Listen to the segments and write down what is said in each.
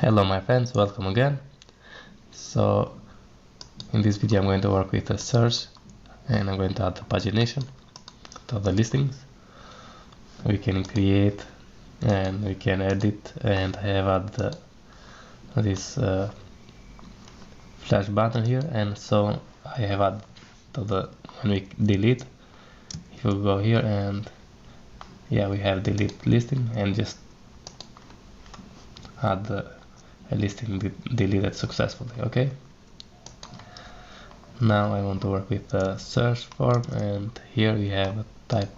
Hello my friends, welcome again. So in this video I'm going to work with a search and I'm going to add the pagination to the listings. We can create and we can edit, and I have added this flash button here, and so I have added to the when we delete, if you go here and yeah, we have delete listing and just add a listing deleted successfully. Okay, now I want to work with the search form, and here we have a type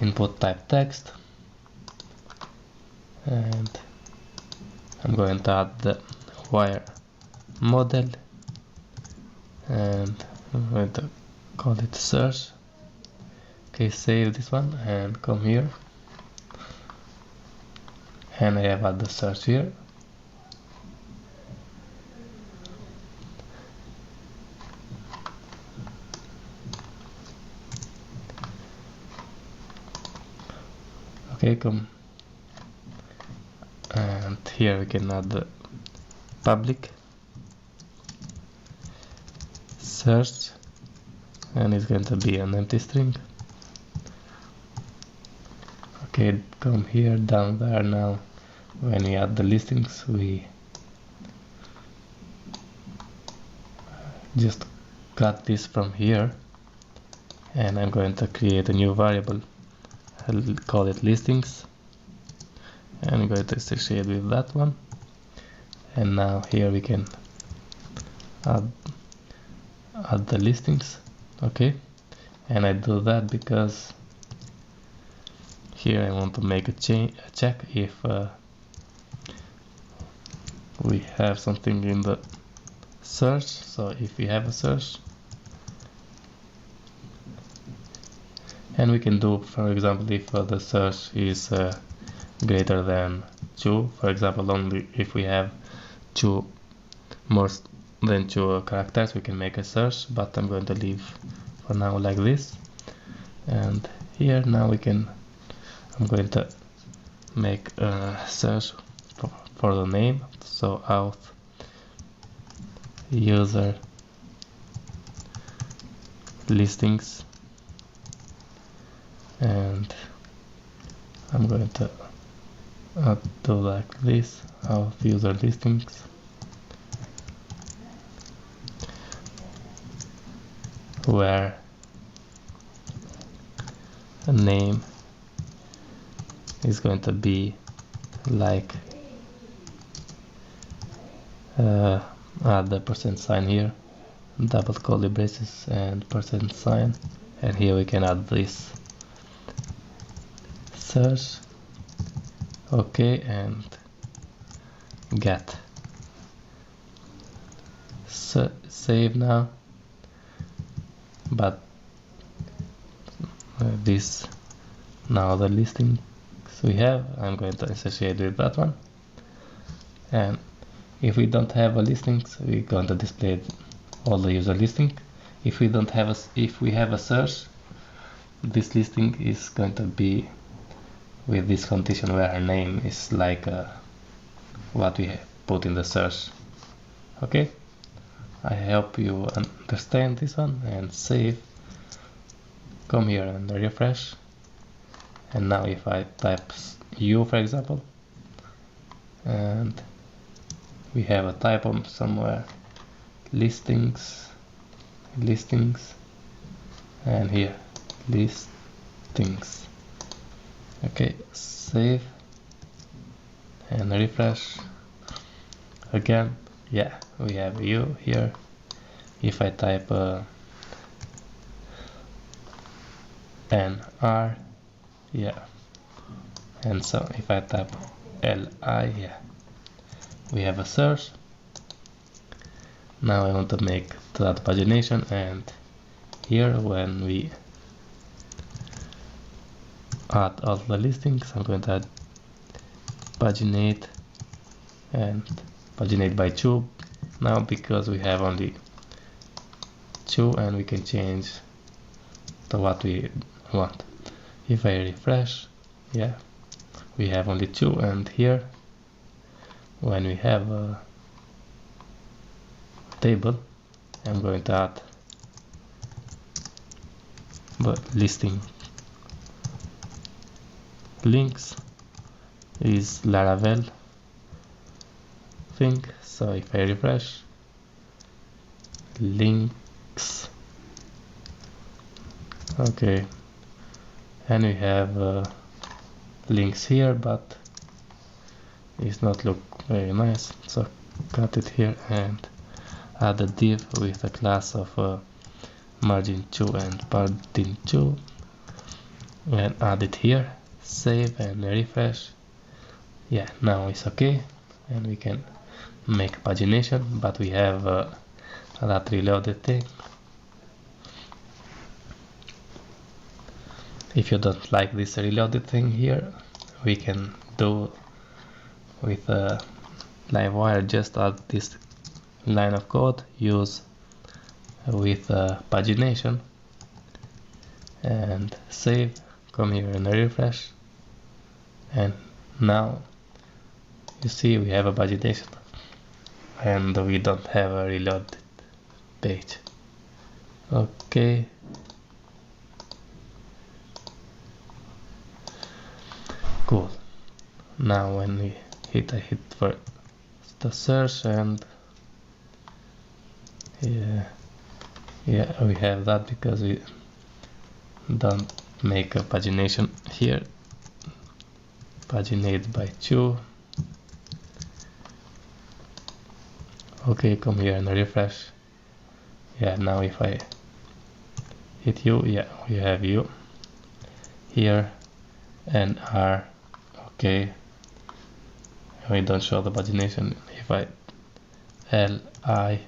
input type text, and I'm going to add the wire model, and I'm going to call it search. Okay, save this one and come here, and I have added the search here. Okay, come, and here we can add the public search, and it's going to be an empty string. Okay, come here, down there. Now when we add the listings, we just cut this from here, and I'm going to create a new variable. I'll call it listings, and I'm going to associate with that one. And now here we can add the listings. Okay, and I do that because here I want to make a check if we have something in the search. So if we have a search, and we can do, for example, if the search is greater than 2, for example, only if we have more than 2 characters, we can make a search, but I'm going to leave for now like this. And here now I'm going to make a search for the name, so auth user listings, and I'm going to do like this, auth user listings, where a name is going to be like add the % here, double curly braces and %, and here we can add this search. Okay, and get save now, but this now the listings we have, I'm going to associate with that one. And if we don't have a listings, we're going to display all the user listing. If we don't have if we have a search, this listing is going to be with this condition where her name is like what we put in the search. Okay, I hope you understand this one, and save. Come here and refresh, and now if I type u, for example, and we have a typo somewhere, listings, and here listings. Okay, save and refresh again. Yeah, we have u here. If I type nr, yeah, and so if I type li, yeah, we have a search. Now I want to make that pagination, and here when we add all the listings, I'm going to add paginate and paginate by 2 now, because we have only 2, and we can change to what we want. If I refresh, yeah, we have only 2, and here when we have a table, I'm going to add listing links is Laravel thing. So if I refresh links, okay, and we have links here, but it's not look very nice, so cut it here and add a div with a class of margin2 and padding2 and add it here, save and refresh. Yeah, now it's okay, and we can make pagination, but we have that reloaded thing. If you don't like this reloaded thing here, we can do with Livewire, just add this line of code, use with pagination and save, come here and refresh, and now you see we have a pagination and we don't have a reloaded page. Okay, cool. Now when we I hit for the search, and yeah, we have that because we don't make a pagination here. Paginate by 2. Okay, come here and refresh. Yeah, now if I hit U, yeah, we have U here and R. Okay, we don't show the pagination. If I L I,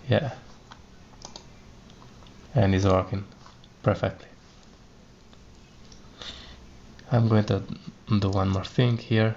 yeah, and it's working perfectly. I'm going to do one more thing here.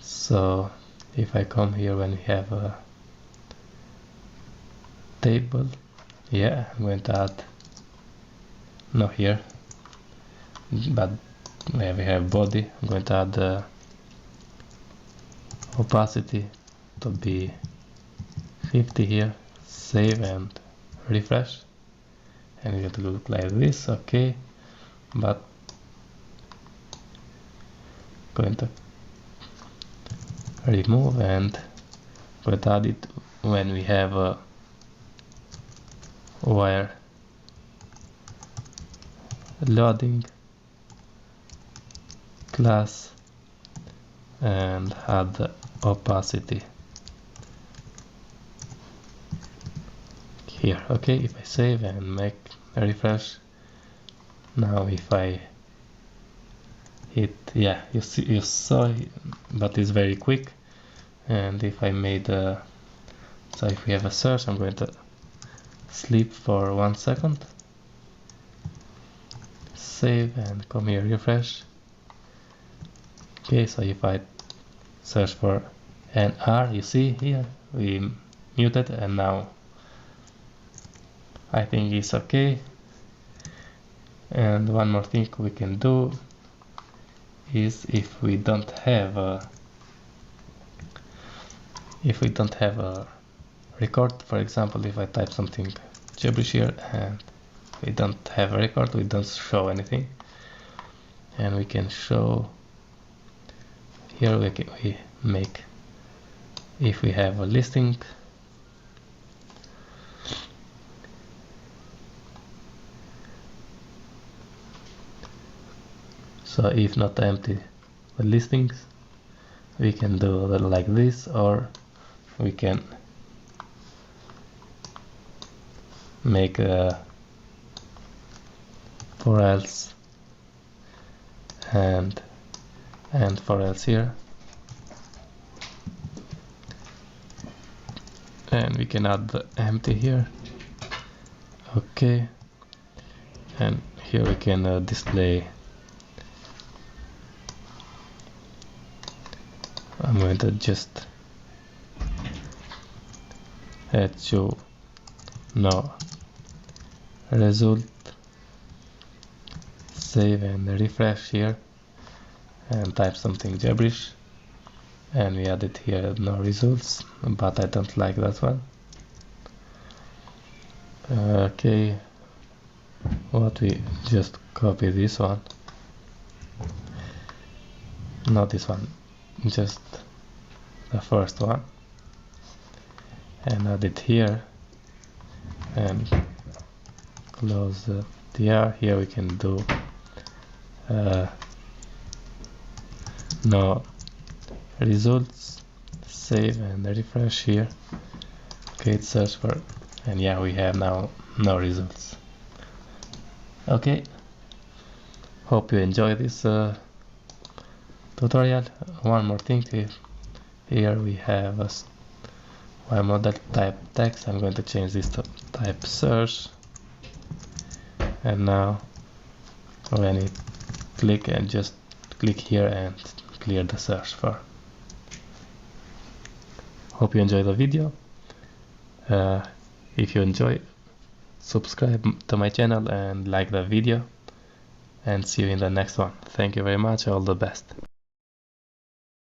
So if I come here when we have a table, yeah, I'm going to add, no here, but where we have body, I'm going to add the opacity to be 50 here, save and refresh, and it's going to look like this. Okay, but going to remove and going to add it when we have a wire loading class and add the opacity here. Okay, if I save and make a refresh, now if I hit, yeah, you saw it, but it's very quick. And if I made so if we have a search, I'm going to sleep for 1 second, save and come here, refresh. Okay, so if I search for an R, you see here we muted, and now I think it's okay. And one more thing we can do is if we don't have a record, for example, if I type something gibberish here and we don't have a record, we don't show anything, and we can show here. We make, if we have a listing, so if not empty the listings, we can do that like this, or we can make a for else and for else here, and we can add the empty here. Okay, and here we can display. I'm going to just add to no result, save and refresh here and type something gibberish. and we added here no results, but I don't like that one. Okay, what we just copy this one, not this one, just the first one, and add it here and close the TR. Here we can do no results, save and refresh here. Okay, search for, and yeah, we have now no results. Okay, hope you enjoy this tutorial. One more thing, here we have a while model type text. I'm going to change this to type search, and now when you click, and just click here and clear the search bar. Hope you enjoy the video. If you enjoy, subscribe to my channel and like the video, and see you in the next one. Thank you very much. All the best.